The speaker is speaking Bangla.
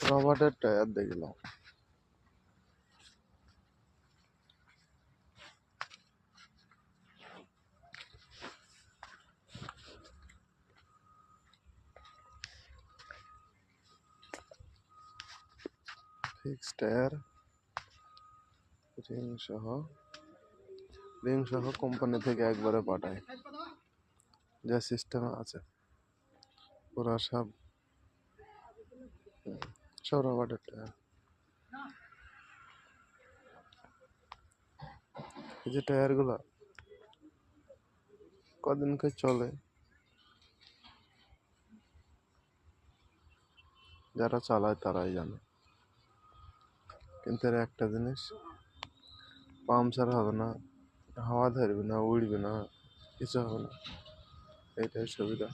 রবার্টের টায়ার দেখলাম। ফিক্স টায়ার, রিং সহ কোম্পানি থেকে একবারে পাঠায়, যা সিস্টেম আছে পুরা সব সব রবার্টের টায়ার। এই যে টায়ার গুলা কদিনকে চলে, যারা চালায় তারাই জানে। কিন্তু এর একটা জিনিস, পাংচার হবে না, হাওয়া ধরবে না, উড়বে না, কিছু হবে না, এইটাই সুবিধা।